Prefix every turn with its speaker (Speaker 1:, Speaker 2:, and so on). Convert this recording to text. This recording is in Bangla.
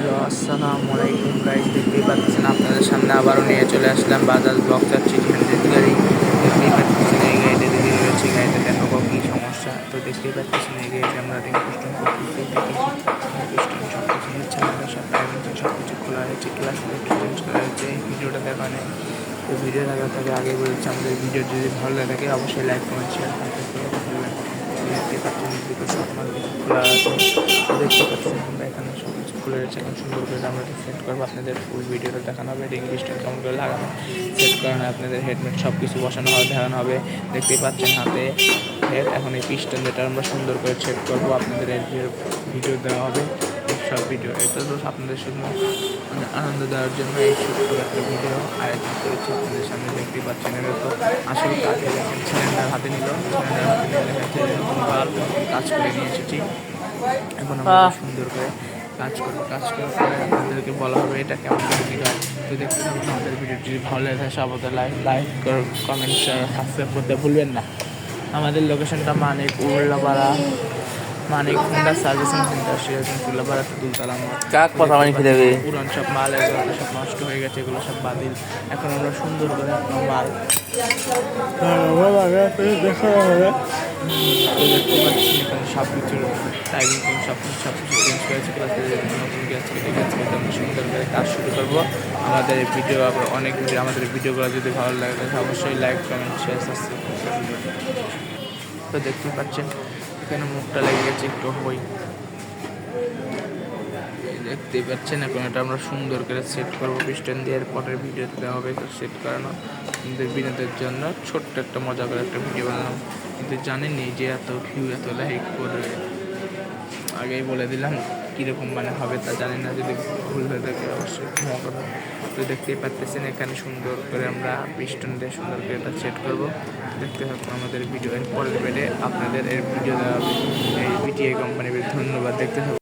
Speaker 1: হ্যালো, আসসালামু আলাইকুম গাইস। দেখতেই পাচ্ছেন আপনাদের সামনে আবারও নিয়ে চলে আসলাম বাজাজ বক্সার 300 গাড়ি। দেখতেই পাচ্ছেন এই গাড়িটা দিদি রয়েছে, গাড়িটা দেখাবো কী সমস্যা। তো দেখতেই পাচ্ছেন এই গাড়িটা আমরা রিং পিস্টন করতেছি, পিস্টন সব কিছু হচ্ছে, আমাদের সব টাইমিং সব কিছু খোলা হয়েছে, ক্লাস চেঞ্জ করা হয়েছে। এই ভিডিওটা দেখা নেই, তো ভিডিও দেখার থেকে আগে বলেছি আমাদের ভিডিও যদি ভালো লাগে থাকে অবশ্যই লাইক কমেন্ট শেয়ার দেখতে পাচ্ছেন এদিকে সব মাল কিছু খোলা আছে। দেখতে পাচ্ছেন আমরা এখানে সব কিছু খুলে রয়েছে। এখন সুন্দর করে আমরা সেট করবো, আপনাদের ফুল ভিডিওটা দেখানো হবে, রিং পিস্টন কেমন করে লাগানো, সেট করানো, আপনাদের হেডমেট সব কিছু বসানো হবে, দেখানো হবে। দেখতেই পাচ্ছেন হাতে হেড। এখন এই পিস্টন যেটা আমরা সুন্দর করে সেট করবো, আপনাদের এর ভিডিও দেওয়া হবে সব ভিডিও। এটা তো আপনাদের শুধু আনন্দ দেওয়ার জন্য এই ছোট্ট একটা ভিডিও আয়োজন করেছি আপনাদের সামনে। দেখতেই পাচ্ছেন এটা তো আসলে কাজে দেখেন, সিলিন্ডার হাতে নিল, সিলিন্ডার হাতে নিয়ে কাজ করে নিয়ে এসেছি। এখন আমরা সুন্দর করে কাজ করার পরে আপনাদেরকে বলা হবে এটা কেমন করে কী হয়। তো দেখতে থাকুন আমাদের ভিডিও, যদি ভালো লাগে সবাই লাইক কমেন্ট সাবস্ক্রাইব করতে ভুলবেন না। আমাদের লোকেশনটা Manik Ullapara, Manik Honda servicing center, Sirajganj Ullapara Dultala পুরান সব মাল এগুলো সব নষ্ট হয়ে গেছে, এগুলো সব বাতিল। এখন আমরা সুন্দর করে মাল দেখা হবে। দেখতে পাচ্ছি এখানে সব কিছুর টাইমিং সব কিছু চেঞ্জ করেছে, নতুন গ্যাস কেটে আমরা সুন্দর করে কাজ শুরু করবো। আমাদের ভিডিও আবার অনেক ভিডিও, আমাদের ভিডিওগুলো যদি ভালো লাগে তাহলে অবশ্যই লাইক কমেন্ট শেয়ার সাবস্ক্রাইব করবেন। তো দেখতে পাচ্ছেন এখানে মুখটা লেগে গেছে একটু হই, দেখতেই পাচ্ছেন। এখন এটা আমরা সুন্দর করে সেট করবো পিস্টন দিয়ে, পরের ভিডিওতে দেওয়া হবে সেট করানো। আমাদের বিনোদের জন্য ছোট্ট একটা মজা করে একটা ভিডিও বানালাম, কিন্তু জানেননি যে এত ভিউ এত লাইক করবে। আগেই বলে দিলাম কীরকম মানে হবে তা জানি না, যদি ভুল হয়ে থাকে অবশ্যই ক্ষমা করবেন। তো দেখতেই পাচ্ছেন এখানে সুন্দর করে আমরা পিস্টন দিয়ে সুন্দর করে এটা সেট করবো। দেখতে থাকুন আমাদের ভিডিও, এর পরের পেটে আপনাদের এর ভিডিও দেওয়া হবে। এই বিটিআই কোম্পানির ধন্যবাদ, দেখতে থাকুন।